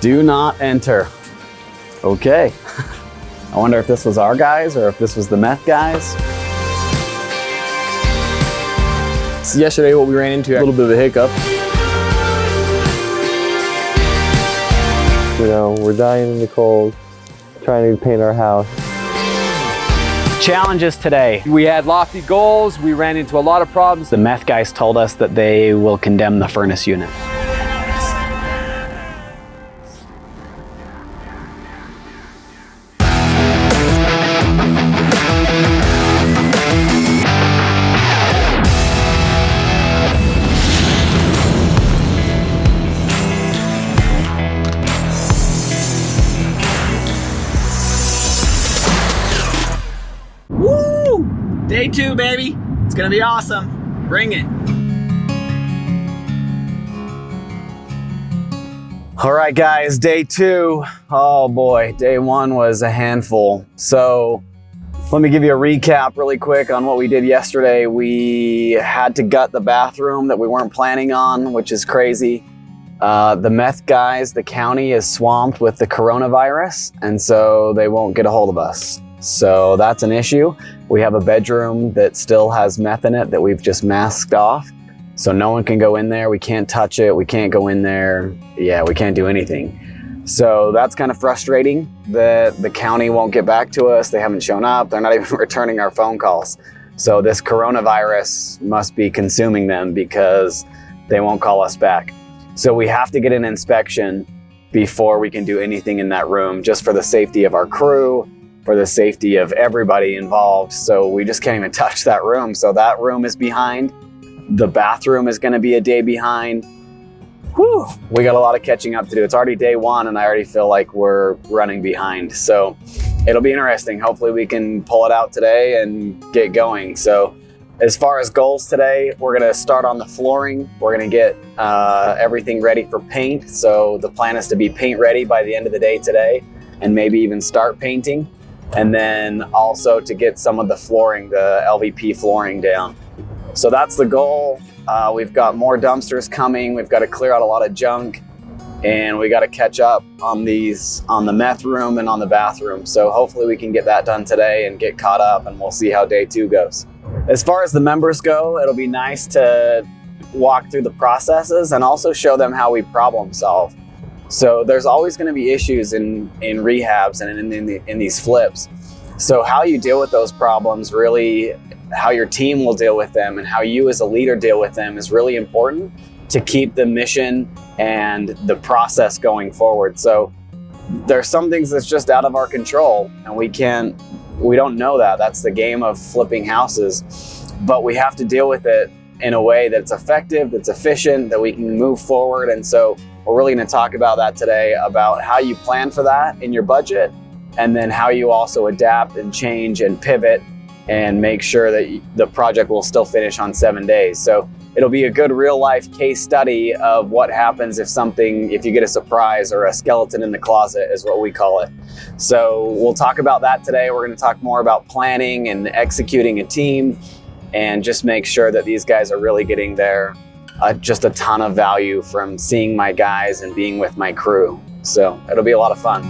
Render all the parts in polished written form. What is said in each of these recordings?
Do not enter. Okay. I wonder if this was our guys or if this was the meth guys. So yesterday what we ran into, a little bit of a hiccup. You know, we're dying in the cold, trying to paint our house. Challenges today. We had lofty goals, we ran into a lot of problems. The meth guys told us that they will condemn the furnace unit. Woo! Day 2, baby. It's gonna be awesome. Bring it. All right, guys, day 2. Oh boy, day 1 was a handful. So let me give you a recap really quick on what we did yesterday. We had to gut the bathroom that we weren't planning on, which is crazy. The meth guys, the county is swamped with the coronavirus, and so they won't get a hold of us. So that's an issue. We have a bedroom that still has meth in it that we've just masked off. So no one can go in there. We can't touch it. We can't go in there. Yeah, we can't do anything. So that's kind of frustrating that the county won't get back to us. They haven't shown up. They're not even returning our phone calls. So this coronavirus must be consuming them because they won't call us back. So we have to get an inspection before we can do anything in that room, just for the safety of our crew, for the safety of everybody involved. So we just can't even touch that room. So that room is behind. The bathroom is gonna be a day behind. Whew, we got a lot of catching up to do. It's already day 1 and I already feel like we're running behind. So it'll be interesting. Hopefully we can pull it out today and get going. So as far as goals today, we're gonna start on the flooring. We're gonna get everything ready for paint. So the plan is to be paint ready by the end of the day today and maybe even start painting. And then also to get some of the flooring, the LVP flooring down. So that's the goal. We've got more dumpsters coming. We've got to clear out a lot of junk and we got to catch up on the meth room and on the bathroom. So hopefully we can get that done today and get caught up, and we'll see how day 2 goes. As far as the members go, it'll be nice to walk through the processes and also show them how we problem solve. So there's always going to be issues in rehabs and in these flips. So how you deal with those problems, really how your team will deal with them and how you as a leader deal with them is really important to keep the mission and the process going forward. So there's some things that's just out of our control and we don't know that. That's the game of flipping houses, but we have to deal with it in a way that's effective, that's efficient, that we can move forward. And so we're really going to talk about that today, about how you plan for that in your budget, and then how you also adapt and change and pivot and make sure that the project will still finish on 7 days. So it'll be a good real life case study of what happens if you get a surprise or a skeleton in the closet is what we call it. So we'll talk about that today. We're going to talk more about planning and executing a team and just make sure that these guys are really getting just a ton of value from seeing my guys and being with my crew. So it'll be a lot of fun.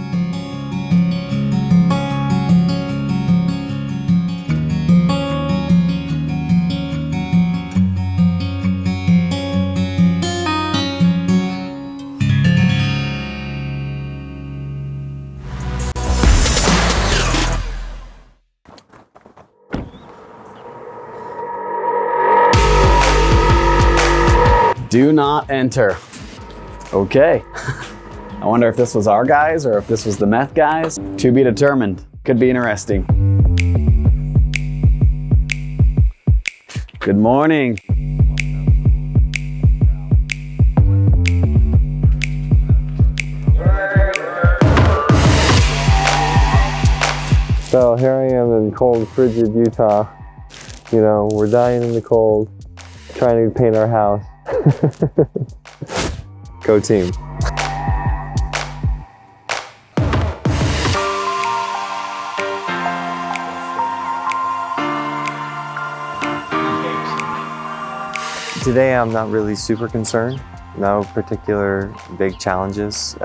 Do not enter. Okay. I wonder if this was our guys or if this was the meth guys. To be determined. Could be interesting. Good morning. So here I am in cold, frigid Utah. You know, we're dying in the cold, trying to paint our house. Go team. Today I'm not really super concerned. No particular big challenges.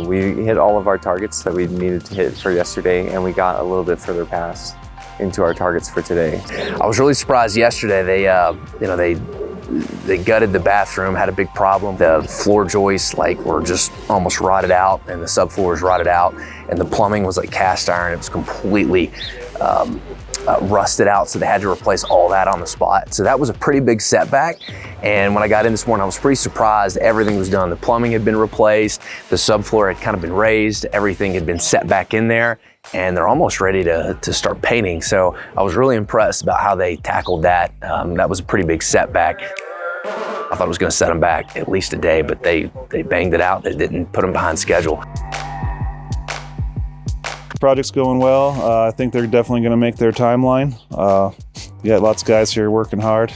We hit all of our targets that we needed to hit for yesterday, and we got a little bit further past into our targets for today. I was really surprised yesterday. They gutted the bathroom, had a big problem. The floor joists were just almost rotted out, and the subfloors rotted out, and the plumbing was like cast iron. It was completely rusted out, so they had to replace all that on the spot. So that was a pretty big setback. And when I got in this morning, I was pretty surprised everything was done. The plumbing had been replaced, the subfloor had kind of been raised, everything had been set back in there, and they're almost ready to start painting. So I was really impressed about how they tackled that. That was a pretty big setback. I thought it was gonna set them back at least a day, but they banged it out. They didn't put them behind schedule. Project's going well. I think they're definitely going to make their timeline. We got lots of guys here working hard.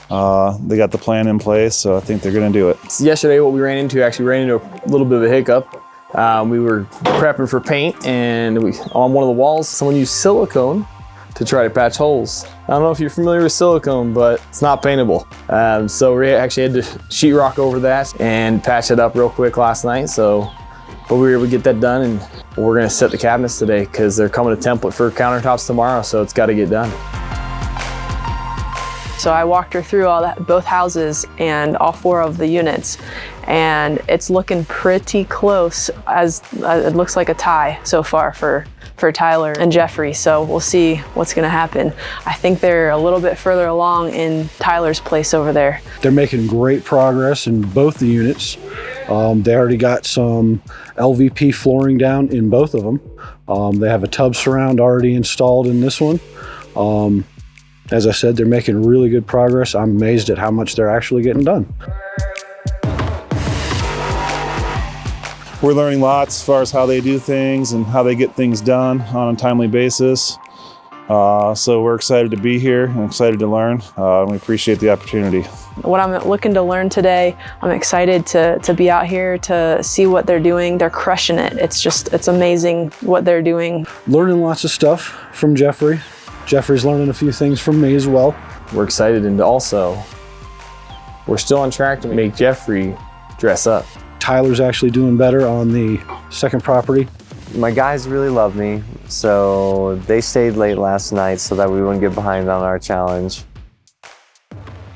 They got the plan in place, so I think they're going to do it. So yesterday, what we ran into a little bit of a hiccup. We were prepping for paint, and on one of the walls, someone used silicone to try to patch holes. I don't know if you're familiar with silicone, but it's not paintable. So we actually had to sheetrock over that and patch it up real quick last night. But we were able to get that done, and we're gonna set the cabinets today because they're coming to template for countertops tomorrow, so it's gotta get done. So I walked her through both houses and all 4 of the units, and it's looking pretty close, as it looks like a tie so far for Tyler and Jeffrey. So we'll see what's gonna happen. I think they're a little bit further along in Tyler's place over there. They're making great progress in both the units. They already got some LVP flooring down in both of them. They have a tub surround already installed in this one. As I said, they're making really good progress. I'm amazed at how much they're actually getting done. We're learning lots as far as how they do things and how they get things done on a timely basis. So we're excited to be here and excited to learn. We appreciate the opportunity. What I'm looking to learn today, I'm excited to be out here to see what they're doing. They're crushing it. It's amazing what they're doing. Learning lots of stuff from Jeffrey. Jeffrey's learning a few things from me as well. We're excited, and also, we're still on track to make Jeffrey dress up. Tyler's actually doing better on the second property. My guys really love me, so they stayed late last night so that we wouldn't get behind on our challenge.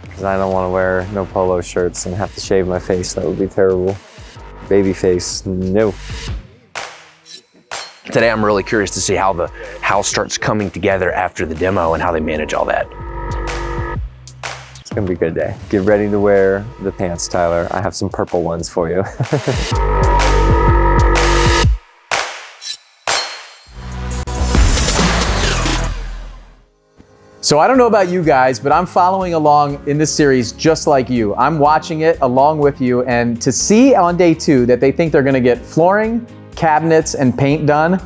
Because I don't want to wear no polo shirts and have to shave my face. That would be terrible. Baby face, no. Today, I'm really curious to see how the house starts coming together after the demo and how they manage all that. It's gonna be a good day. Get ready to wear the pants, Tyler. I have some purple ones for you. So I don't know about you guys, but I'm following along in this series just like you. I'm watching it along with you, and to see on day 2 that they think they're gonna get flooring, cabinets, and paint done.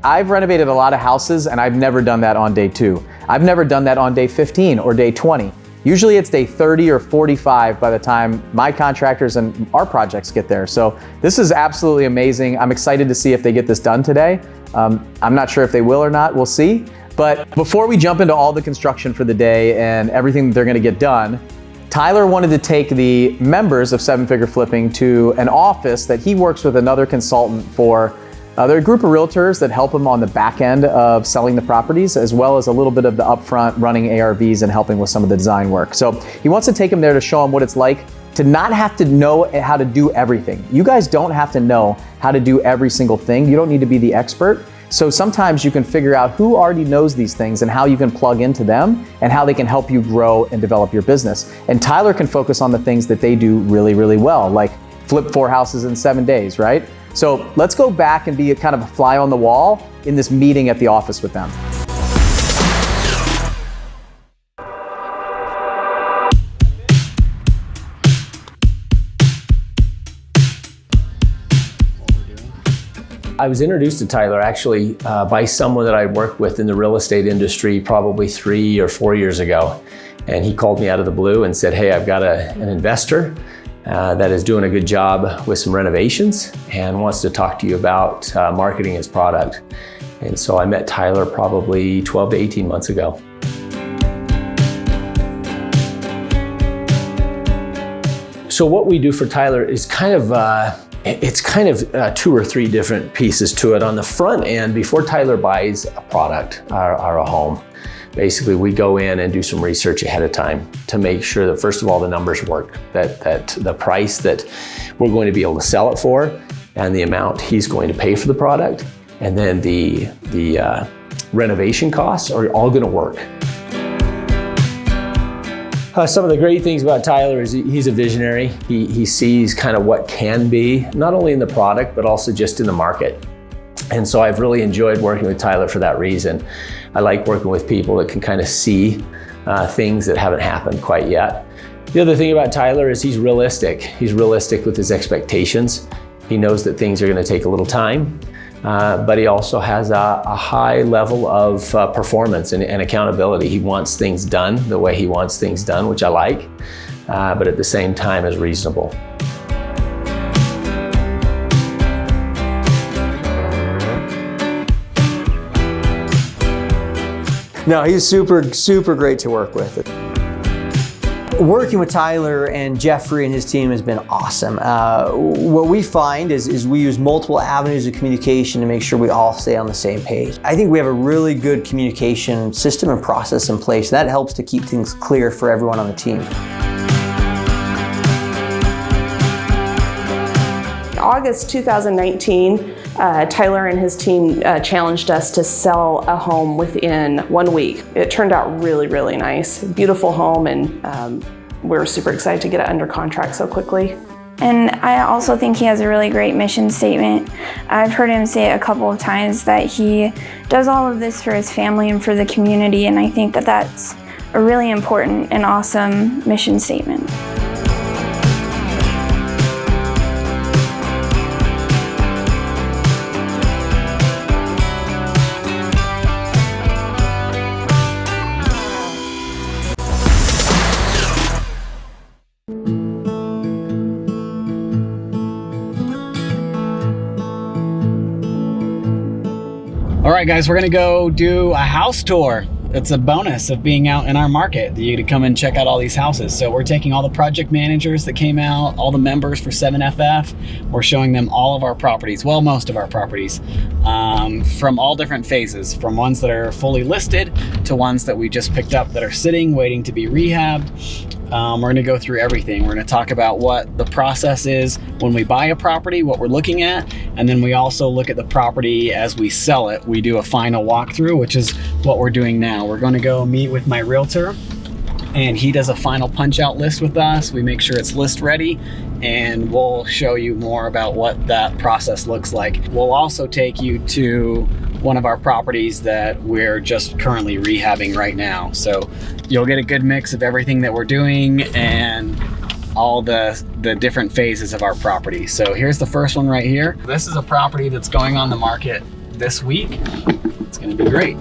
I've renovated a lot of houses, and I've never done that on day 2. I've never done that on day 15 or day 20. Usually it's day 30 or 45 by the time my contractors and our projects get there. So this is absolutely amazing. I'm excited to see if they get this done today. I'm not sure if they will or not, we'll see. But before we jump into all the construction for the day and everything that they're gonna get done, Tyler wanted to take the members of 7 Figure Flipping to an office that he works with another consultant for. They're a group of realtors that help him on the back end of selling the properties, as well as a little bit of the upfront running ARVs and helping with some of the design work. So he wants to take him there to show him what it's like to not have to know how to do everything. You guys don't have to know how to do every single thing. You don't need to be the expert. So sometimes you can figure out who already knows these things and how you can plug into them and how they can help you grow and develop your business. And Tyler can focus on the things that they do really, really well, like flip 4 houses in 7 days, right? So let's go back and be a kind of a fly on the wall in this meeting at the office with them. I was introduced to Tyler actually by someone that I worked with in the real estate industry probably 3 or 4 years ago. And he called me out of the blue and said, hey, I've got an investor that is doing a good job with some renovations and wants to talk to you about marketing his product. And so I met Tyler probably 12 to 18 months ago. So what we do for Tyler is kind of, it's kind of 2 or 3 different pieces to it. On the front end, before Tyler buys a product or a home, basically we go in and do some research ahead of time to make sure that, first of all, the numbers work, that the price that we're going to be able to sell it for and the amount he's going to pay for the product, and then the renovation costs are all going to work. Some of the great things about Tyler is he's a visionary. He sees kind of what can be, not only in the product, but also just in the market. And so I've really enjoyed working with Tyler for that reason. I like working with people that can kind of see things that haven't happened quite yet. The other thing about Tyler is he's realistic. He's realistic with his expectations. He knows that things are going to take a little time. But he also has a high level of performance and accountability. He wants things done the way he wants things done, which I like, but at the same time is reasonable. No, he's super great to work with. Working with Tyler and Jeffrey and his team has been awesome. What we find is we use multiple avenues of communication to make sure we all stay on the same page. I think we have a really good communication system and process in place. That helps to keep things clear for everyone on the team. In August 2019, Tyler and his team challenged us to sell a home within 1 week. It turned out really, really nice. Beautiful home, and we're super excited to get it under contract so quickly. And I also think he has a really great mission statement. I've heard him say it a couple of times that he does all of this for his family and for the community, and I think that that's a really important and awesome mission statement. All right, guys, we're gonna go do a house tour. It's a bonus of being out in our market. You get to come and check out all these houses. So we're taking all the project managers that came out, all the members for 7FF. We're showing them all of our properties, well, most of our properties, from all different phases, from ones that are fully listed to ones that we just picked up that are sitting, waiting to be rehabbed. We're gonna go through everything. We're gonna talk about what the process is when we buy a property, what we're looking at, and then we also look at the property as we sell it. We do a final walkthrough, which is what we're doing now. We're gonna go meet with my realtor, and he does a final punch out list with us. We make sure it's list ready, and we'll show you more about what that process looks like. We'll also take you to one of our properties that we're just currently rehabbing right now. So you'll get a good mix of everything that we're doing and all the different phases of our property. So here's the first one right here. This is a property that's going on the market this week. It's gonna be great.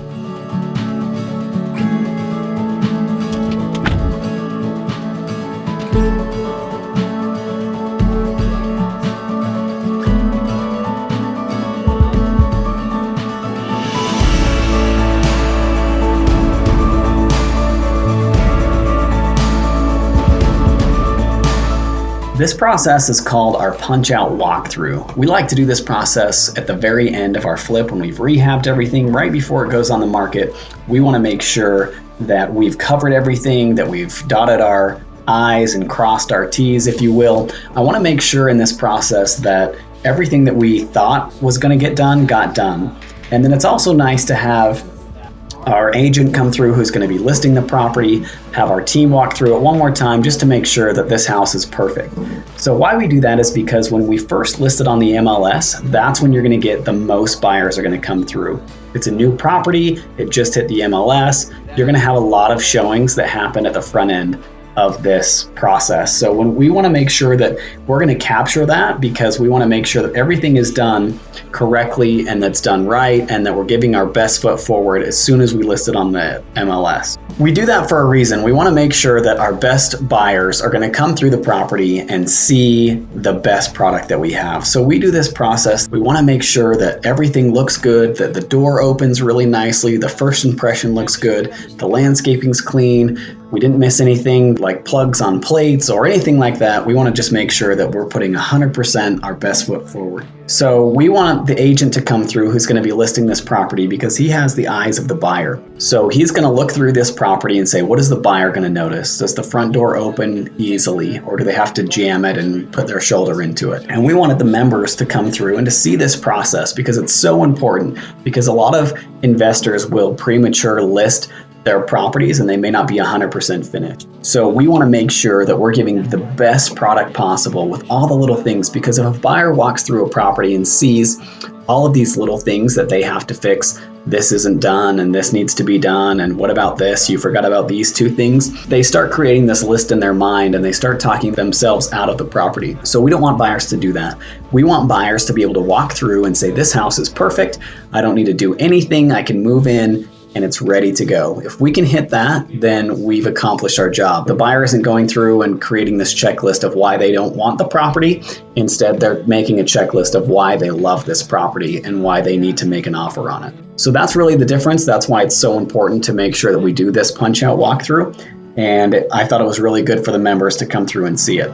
This process is called our punch out walkthrough. We like to do this process at the very end of our flip when we've rehabbed everything right before it goes on the market. We want to make sure that we've covered everything, that we've dotted our I's and crossed our T's, if you will. I want to make sure in this process that everything that we thought was going to get done got done. And then it's also nice to have our agent come through who's going to be listing the property, have our team walk through it one more time just to make sure that this house is perfect. So why we do that is because when we first listed on the MLS, that's when you're going to get the most buyers are going to come through. It's a new property, it just hit the MLS. You're going to have a lot of showings that happen at the front end of this process. So when we want to make sure that we're going to capture that, because we want to make sure that everything is done correctly and that's done right, and that we're giving our best foot forward as soon as we list it on the MLS. We do that for a reason. We want to make sure that our best buyers are going to come through the property and see the best product that we have. So we do this process. We want to make sure that everything looks good, that the door opens really nicely, the first impression looks good, the landscaping's clean. we didn't miss anything like plugs on plates or anything like that. We want to just make sure that we're putting 100% our best foot forward. So we want the agent to come through who's going to be listing this property because he has the eyes of the buyer. So he's going to look through this property and say, what is the buyer going to notice? Does the front door open easily, or do they have to jam it and put their shoulder into it? And we wanted the members to come through and to see this process because it's so important, because a lot of investors will premature list their properties and they may not be 100% finished. So we want to make sure that we're giving the best product possible with all the little things, because if a buyer walks through a property and sees all of these little things that they have to fix, this isn't done and this needs to be done, and what about this, you forgot about these two things, they start creating this list in their mind and they start talking themselves out of the property. So we don't want buyers to do that. We want buyers to be able to walk through and say, this house is perfect, I don't need to do anything, I can move in and it's ready to go. If we can hit that, then we've accomplished our job. The buyer isn't going through and creating this checklist of why they don't want the property. Instead, they're making a checklist of why they love this property and why they need to make an offer on it. So that's really the difference. That's why it's so important to make sure that we do this punch-out walkthrough. And I thought it was really good for the members to come through and see it.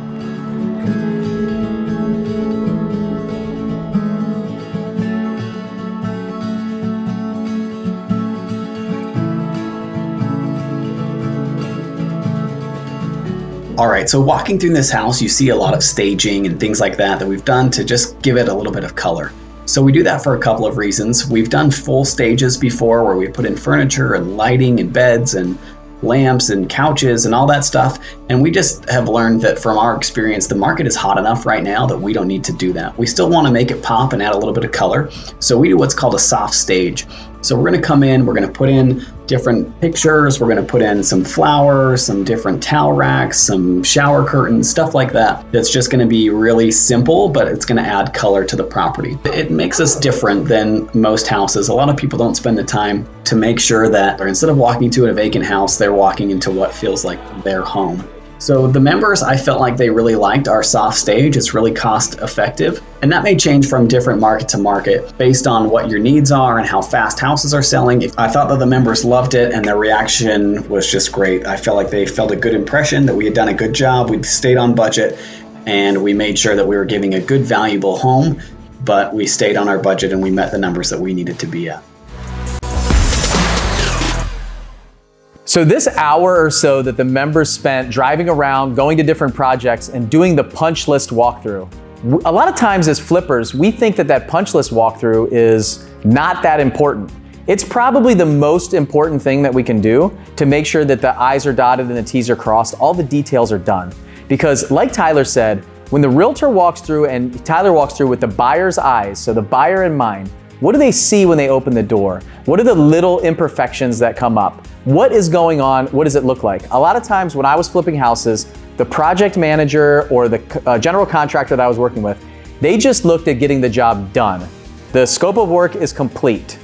All right, so walking through this house, you see a lot of staging and things like that we've done to just give it a little bit of color. So we do that for a couple of reasons. We've done full stages before where we put in furniture and lighting and beds and lamps and couches and all that stuff. And we just have learned that from our experience, the market is hot enough right now that we don't need to do that. We still want to make it pop and add a little bit of color. So we do what's called a soft stage. So we're going to come in, we're going to put in different pictures, we're going to put in some flowers, some different towel racks, some shower curtains, stuff like that. That's just going to be really simple, but it's going to add color to the property. It makes us different than most houses. A lot of people don't spend the time to make sure that, or instead of walking to a vacant house, they're walking into what feels like their home. So the members, I felt like they really liked our soft stage. It's really cost effective. And that may change from different market to market based on what your needs are and how fast houses are selling. I thought that the members loved it and their reaction was just great. I felt like they felt a good impression that we had done a good job. We stayed on budget and we made sure that we were giving a good, valuable home, but we stayed on our budget and we met the numbers that we needed to be at. So this hour or so that the members spent driving around, going to different projects, and doing the punch list walkthrough. A lot of times as flippers, we think that that punch list walkthrough is not that important. It's probably the most important thing that we can do to make sure that the I's are dotted and the T's are crossed, all the details are done. Because like Tyler said, when the realtor walks through and Tyler walks through with the buyer's eyes, so the buyer in mind, what do they see when they open the door? What are the little imperfections that come up? What is going on? What does it look like? A lot of times when I was flipping houses, the project manager or the general contractor that I was working with, they just looked at getting the job done. The scope of work is complete,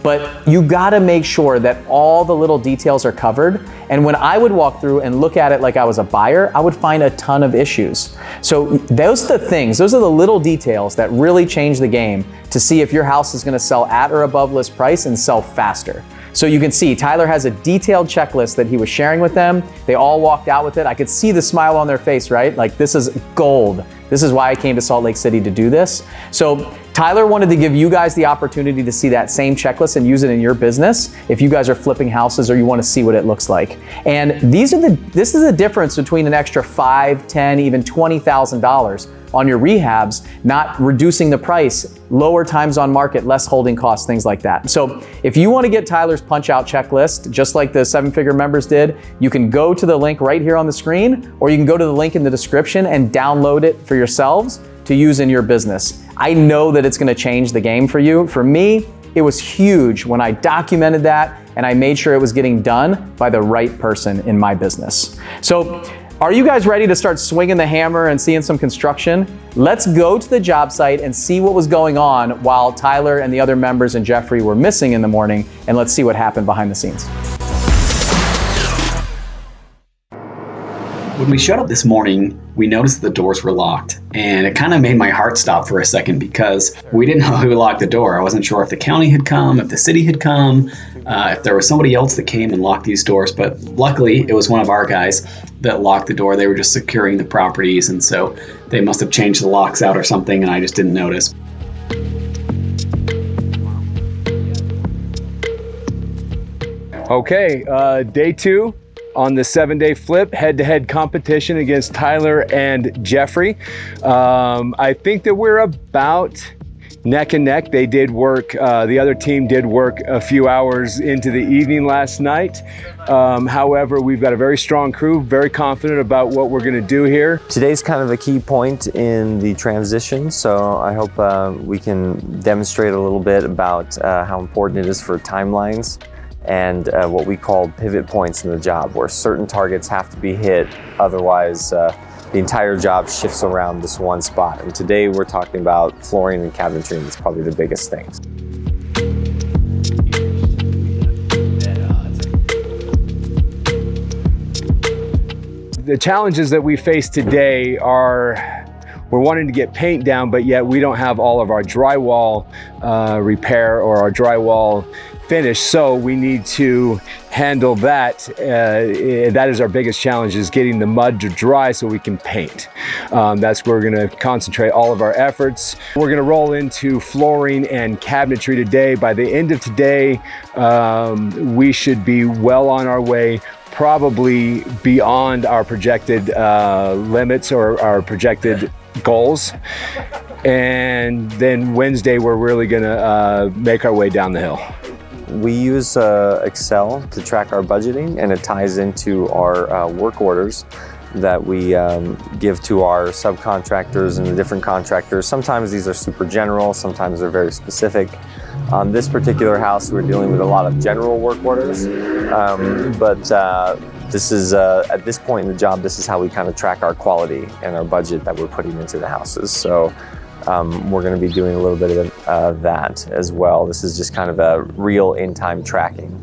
but you gotta make sure that all the little details are covered. And when I would walk through and look at it like I was a buyer, I would find a ton of issues. So those are the things, those are the little details that really change the game to see if your house is gonna sell at or above list price and sell faster. So you can see Tyler has a detailed checklist that he was sharing with them. They all walked out with it. I could see the smile on their face, right? Like, this is gold. This is why I came to Salt Lake City to do this. So Tyler wanted to give you guys the opportunity to see that same checklist and use it in your business if you guys are flipping houses or you want to see what it looks like. And this is the difference between an extra $5,000, $10,000, even $20,000 on your rehabs, not reducing the price, lower times on market, less holding costs, things like that. So if you want to get Tyler's punch out checklist, just like the 7-figure members did, you can go to the link right here on the screen, or you can go to the link in the description and download it for yourselves to use in your business. I know that it's going to change the game for you. For me, it was huge when I documented that and I made sure it was getting done by the right person in my business. So are you guys ready to start swinging the hammer and seeing some construction? Let's go to the job site and see what was going on while Tyler and the other members and Jeffrey were missing in the morning, and let's see what happened behind the scenes. When we showed up this morning, we noticed the doors were locked, and it kind of made my heart stop for a second because we didn't know who locked the door. I wasn't sure if the county had come, if the city had come, if there was somebody else that came and locked these doors, but luckily it was one of our guys that locked the door. They were just securing the properties, and so they must have changed the locks out or something, and I just didn't notice. Okay, day 2 on the 7-day flip, head-to-head competition against Tyler and Jeffrey. I think that we're about neck and neck. They did work, the other team did work a few hours into the evening last night. However, we've got a very strong crew, very confident about what we're gonna do here. Today's kind of a key point in the transition, so I hope we can demonstrate a little bit about how important it is for timelines and what we call pivot points in the job, where certain targets have to be hit, otherwise the entire job shifts around this one spot. And today we're talking about flooring and cabinetry, and it's probably the biggest things. The challenges that we face today are we're wanting to get paint down, but yet we don't have all of our drywall repair or our drywall finished, so we need to handle that. That is our biggest challenge, is getting the mud to dry so we can paint. That's where we're gonna concentrate all of our efforts. We're gonna roll into flooring and cabinetry today. By the end of today, we should be well on our way, probably beyond our projected limits or our projected goals. And then Wednesday, we're really gonna make our way down the hill. We use Excel to track our budgeting, and it ties into our work orders that we give to our subcontractors and the different contractors. Sometimes these are super general, sometimes they're very specific. On this particular house, we're dealing with a lot of general work orders, but this is, at this point in the job, this is how we kind of track our quality and our budget that we're putting into the houses. So we're going to be doing a little bit of that as well. This is just kind of a real in-time tracking.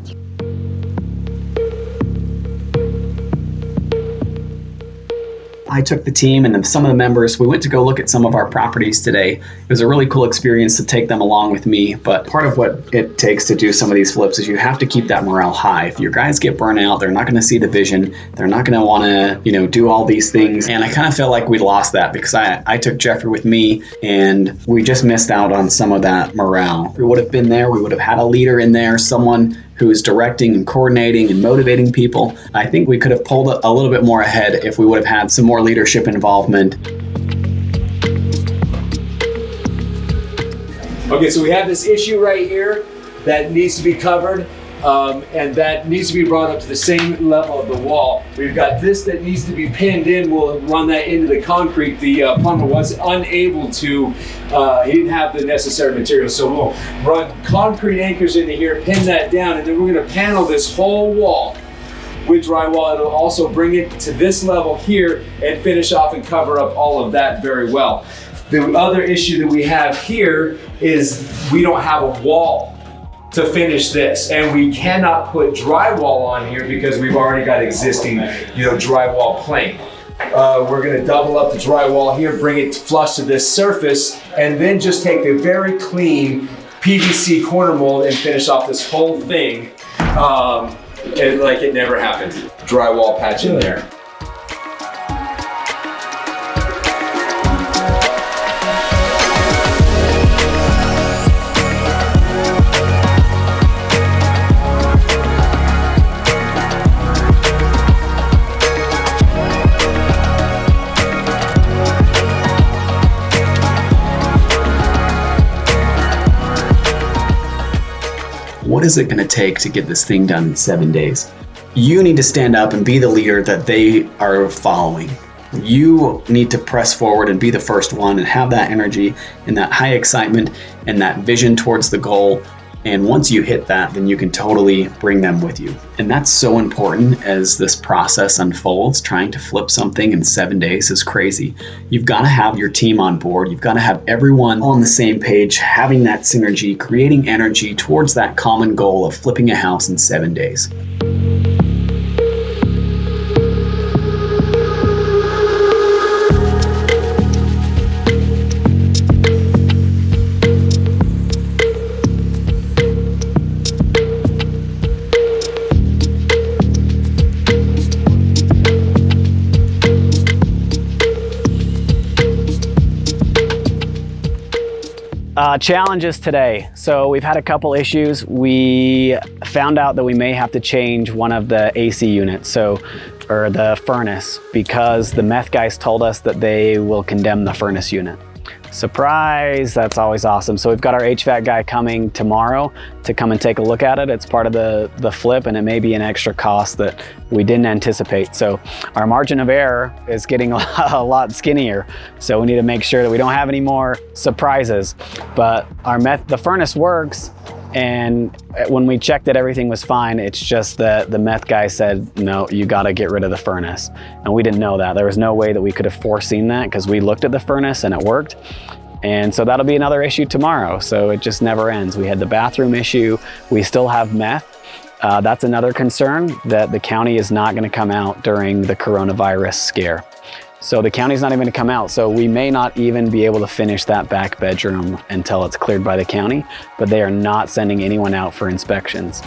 I took the team and some of the members, we went to go look at some of our properties today. It was a really cool experience to take them along with me, but part of what it takes to do some of these flips is you have to keep that morale high. If your guys get burnt out, they're not going to see the vision. They're not going to want to, do all these things. And I kind of felt like we lost that because I took Jeffrey with me and we just missed out on some of that morale. If we would have been there, we would have had a leader in there, someone who is directing and coordinating and motivating people. I think we could have pulled a little bit more ahead if we would have had some more leadership involvement. Okay, so we have this issue right here that needs to be covered, and that needs to be brought up to the same level of the wall. We've got this that needs to be pinned in. We'll run that into the concrete. The plumber was unable to, he didn't have the necessary materials, so we'll run concrete anchors into here, pin that down, and then we're gonna panel this whole wall with drywall. It'll also bring it to this level here and finish off and cover up all of that very well. The other issue that we have here is we don't have a wall to finish this, and we cannot put drywall on here because we've already got existing, drywall plane. We're gonna double up the drywall here, bring it flush to this surface, and then just take the very clean PVC corner mold and finish off this whole thing like it never happened. Drywall patch in there. What is it going to take to get this thing done in 7 days? You need to stand up and be the leader that they are following. You need to press forward and be the first one and have that energy and that high excitement and that vision towards the goal. And once you hit that, then you can totally bring them with you. And that's so important as this process unfolds. Trying to flip something in 7 days is crazy. You've got to have your team on board. You've got to have everyone on the same page, having that synergy, creating energy towards that common goal of flipping a house in 7 days. Challenges today. So we've had a couple issues. We found out that we may have to change one of the AC units, or the furnace, because the meth guys told us that they will condemn the furnace unit. Surprise, that's always awesome. So we've got our HVAC guy coming tomorrow to come and take a look at it. It's part of the flip, and it may be an extra cost that we didn't anticipate. So our margin of error is getting a lot skinnier. So we need to make sure that we don't have any more surprises. But the furnace works, and when we checked it, everything was fine. It's just that the meth guy said, no, you gotta get rid of the furnace. And we didn't know that. There was no way that we could have foreseen that, because we looked at the furnace and it worked. And so that'll be another issue tomorrow. So it just never ends. We had the bathroom issue. We still have meth. That's another concern, that the county is not gonna come out during the coronavirus scare. So the county's not even gonna come out. So we may not even be able to finish that back bedroom until it's cleared by the county, but they are not sending anyone out for inspections.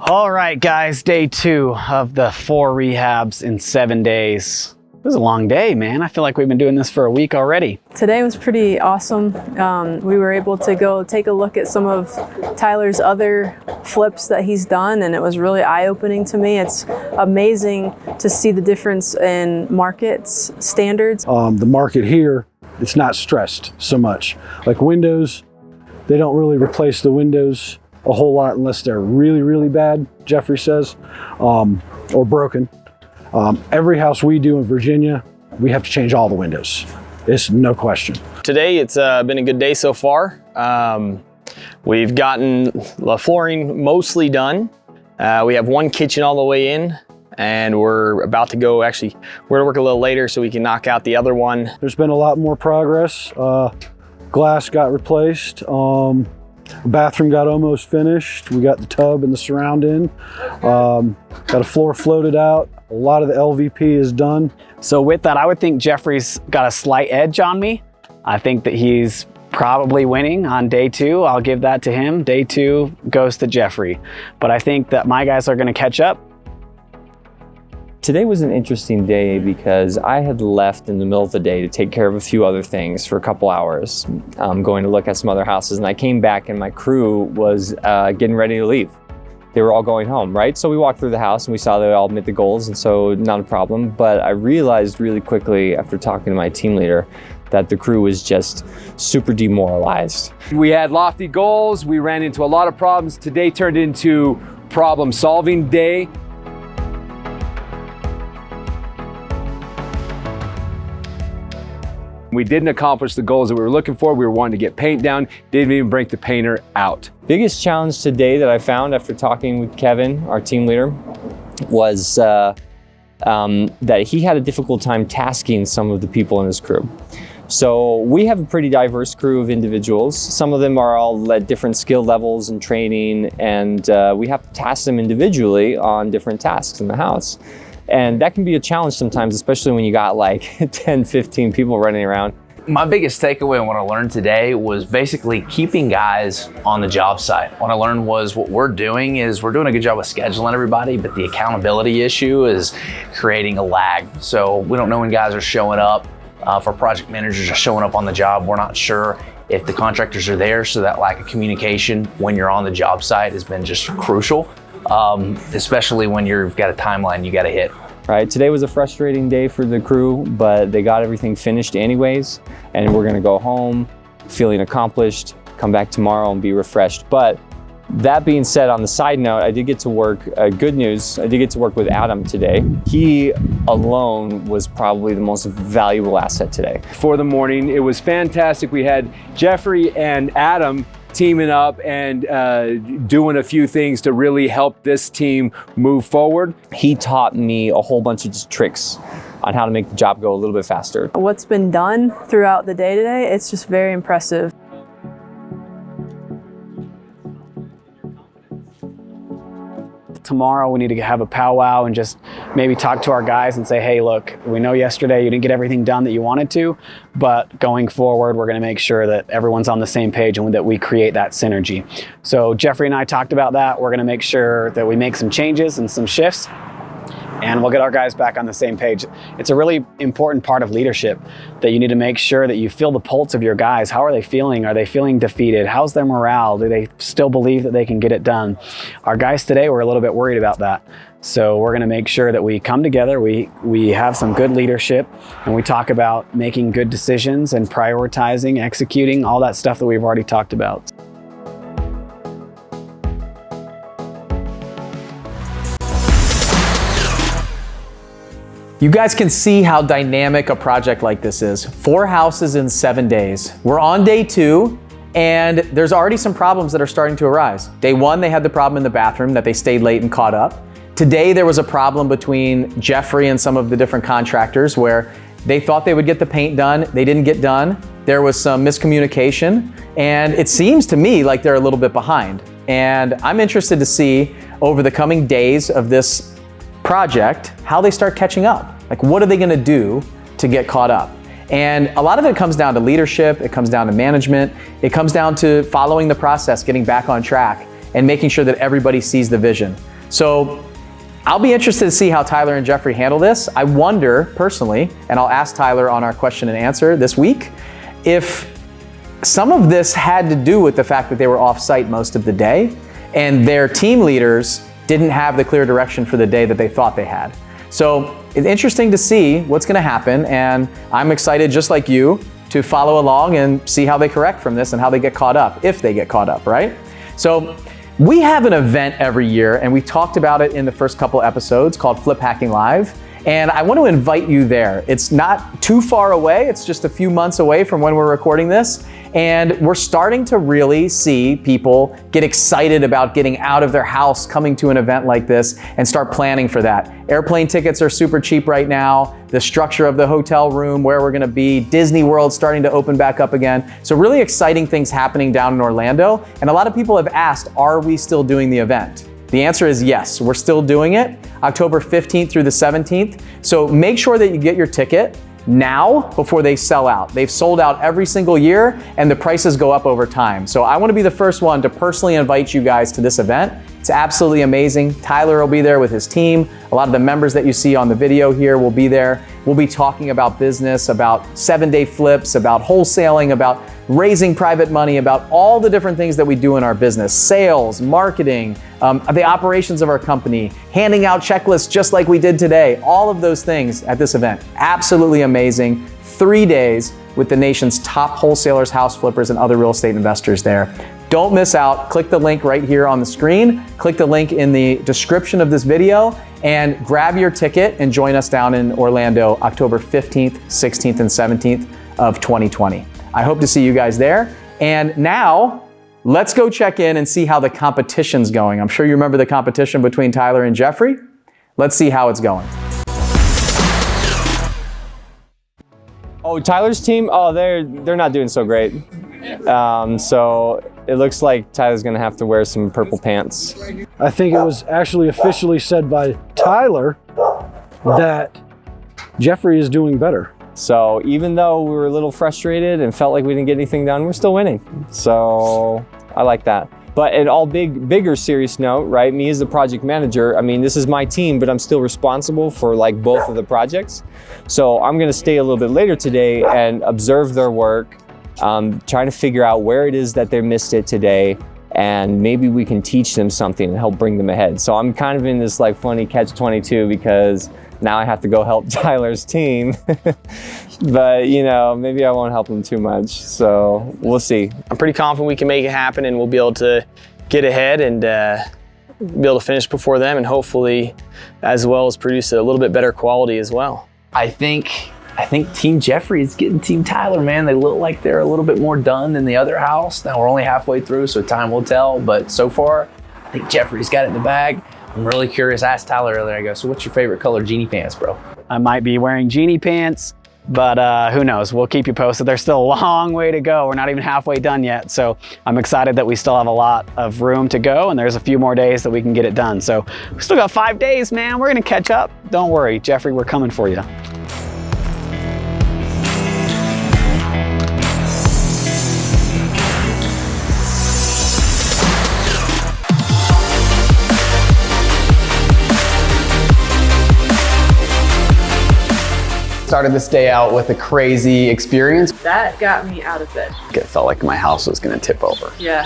All right, guys, day 2 of the 4 rehabs in 7 days. It was a long day, man. I feel like we've been doing this for a week already. Today was pretty awesome. We were able to go take a look at some of Tyler's other flips that he's done, and it was really eye-opening to me. It's amazing to see the difference in markets standards. The market here, it's not stressed so much. Like windows, they don't really replace the windows a whole lot unless they're really, really bad, Jeffrey says, or broken. Every house we do in Virginia, we have to change all the windows. It's no question. Today, it's been a good day so far. We've gotten the flooring mostly done. We have one kitchen all the way in, and we're about to go, actually, we're gonna work a little later so we can knock out the other one. There's been a lot more progress. Glass got replaced. The bathroom got almost finished. We got the tub and the surround in. Got a floor floated out. A lot of the LVP is done. So with that, I would think Jeffrey's got a slight edge on me. I think that he's probably winning on day 2. I'll give that to him. Day 2 goes to Jeffrey. But I think that my guys are gonna catch up. Today was an interesting day because I had left in the middle of the day to take care of a few other things for a couple hours, going to look at some other houses, and I came back and my crew was getting ready to leave. They were all going home, right? So we walked through the house and we saw they all met the goals, and so not a problem. But I realized really quickly after talking to my team leader that the crew was just super demoralized. We had lofty goals. We ran into a lot of problems. Today turned into problem-solving day. We didn't accomplish the goals that we were looking for. We were wanting to get paint down, didn't even break the painter out. Biggest challenge today that I found after talking with Kevin, our team leader, was that he had a difficult time tasking some of the people in his crew. So we have a pretty diverse crew of individuals. Some of them are all at different skill levels and training, and we have to task them individually on different tasks in the house. And that can be a challenge sometimes, especially when you got like 10, 15 people running around. My biggest takeaway and what I learned today was basically keeping guys on the job site. What I learned was what we're doing is we're doing a good job of scheduling everybody, but the accountability issue is creating a lag. So we don't know when guys are showing up. If our project managers are showing up on the job, we're not sure if the contractors are there. So that lack of communication when you're on the job site has been just crucial. Especially when you've got a timeline you got to hit. Right, today was a frustrating day for the crew, but they got everything finished anyways, and we're gonna go home feeling accomplished, come back tomorrow and be refreshed. But that being said, on the side note, I did get to work, good news, I did get to work with Adam today. He alone was probably the most valuable asset today. For the morning, it was fantastic. We had Jeffrey and Adam teaming up and doing a few things to really help this team move forward. He taught me a whole bunch of just tricks on how to make the job go a little bit faster. What's been done throughout the day today, it's just very impressive. Tomorrow we need to have a powwow and just maybe talk to our guys and say, hey, look, we know yesterday you didn't get everything done that you wanted to, but going forward, we're going to make sure that everyone's on the same page and that we create that synergy. So Jeffrey and I talked about that. We're going to make sure that we make some changes and some shifts, and we'll get our guys back on the same page. It's a really important part of leadership that you need to make sure that you feel the pulse of your guys. How are they feeling? Are they feeling defeated? How's their morale? Do they still believe that they can get it done? Our guys today were a little bit worried about that. So we're gonna make sure that we come together, we have some good leadership, and we talk about making good decisions and prioritizing, executing, all that stuff that we've already talked about. You guys can see how dynamic a project like this is. 4 houses in 7 days. We're on day 2, and there's already some problems that are starting to arise. Day 1, they had the problem in the bathroom that they stayed late and caught up. Today, there was a problem between Jeffrey and some of the different contractors where they thought they would get the paint done, they didn't get done. There was some miscommunication, and it seems to me like they're a little bit behind. And I'm interested to see over the coming days of this project, how they start catching up. Like, what are they gonna do to get caught up? And a lot of it comes down to leadership, it comes down to management, it comes down to following the process, getting back on track, and making sure that everybody sees the vision. So I'll be interested to see how Tyler and Jeffrey handle this. I wonder, personally, and I'll ask Tyler on our question and answer this week, if some of this had to do with the fact that they were off-site most of the day, and their team leaders didn't have the clear direction for the day that they thought they had. So it's interesting to see what's gonna happen, and I'm excited, just like you, to follow along and see how they correct from this and how they get caught up, if they get caught up, right? So we have an event every year, and we talked about it in the first couple episodes called Flip Hacking Live, and I want to invite you there. It's not too far away, it's just a few months away from when we're recording this, and we're starting to really see people get excited about getting out of their house, coming to an event like this, and start planning for that. Airplane tickets are super cheap right now. The structure of the hotel room, where we're gonna be, Disney World starting to open back up again. So really exciting things happening down in Orlando. And a lot of people have asked, are we still doing the event? The answer is yes, we're still doing it, October 15th through the 17th. So make sure that you get your ticket now before they sell out. They've sold out every single year, and the prices go up over time. So I want to be the first one to personally invite you guys to this event. It's absolutely amazing. Tyler will be there with his team. A lot of the members that you see on the video here will be there. We'll be talking about business, about 7-day flips, about wholesaling, about raising private money, about all the different things that we do in our business, sales, marketing, the operations of our company, handing out checklists just like we did today, all of those things at this event. Absolutely amazing. 3 days with the nation's top wholesalers, house flippers, and other real estate investors there. Don't miss out. Click the link right here on the screen. Click the link in the description of this video and grab your ticket and join us down in Orlando, October 15th, 16th, and 17th of 2020. I hope to see you guys there. And now, let's go check in and see how the competition's going. I'm sure you remember the competition between Tyler and Jeffrey. Let's see how it's going. Oh, Tyler's team, oh, they're not doing so great. So it looks like Tyler's gonna have to wear some purple pants. I think it was actually officially said by Tyler that Jeffrey is doing better. So even though we were a little frustrated and felt like we didn't get anything done, we're still winning. So I like that. But in all bigger serious note, right? Me as the project manager, I mean, this is my team, but I'm still responsible for like both of the projects. So I'm gonna stay a little bit later today and observe their work, trying to figure out where it is that they missed it today, and maybe we can teach them something and help bring them ahead. So I'm kind of in this like funny catch-22 because now I have to go help Tyler's team. But you know, maybe I won't help them too much. So we'll see. I'm pretty confident we can make it happen, and we'll be able to get ahead and be able to finish before them, and hopefully as well as produce a little bit better quality as well. I think I think Team Jeffrey is getting Team Tyler, man. They look like they're a little bit more done than the other house. Now we're only halfway through, so time will tell. But so far, I think Jeffrey's got it in the bag. I'm really curious. I asked Tyler earlier, I go, so what's your favorite color genie pants, bro? I might be wearing genie pants, but who knows? We'll keep you posted. There's still a long way to go. We're not even halfway done yet. So I'm excited that we still have a lot of room to go, and there's a few more days that we can get it done. So we still got 5 days, man. We're gonna catch up. Don't worry, Jeffrey, we're coming for you. Started this day out with a crazy experience. That got me out of bed. It felt like my house was gonna tip over. Yeah.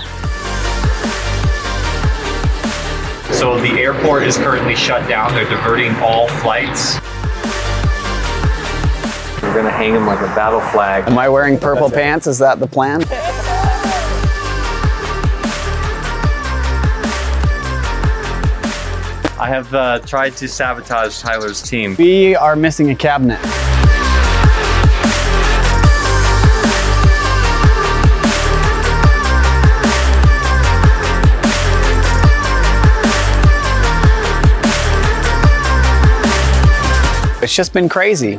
So the airport is currently shut down. They're diverting all flights. We're gonna hang him like a battle flag. Am I wearing purple pants? Is that the plan? I have tried to sabotage Tyler's team. We are missing a cabinet. It's just been crazy.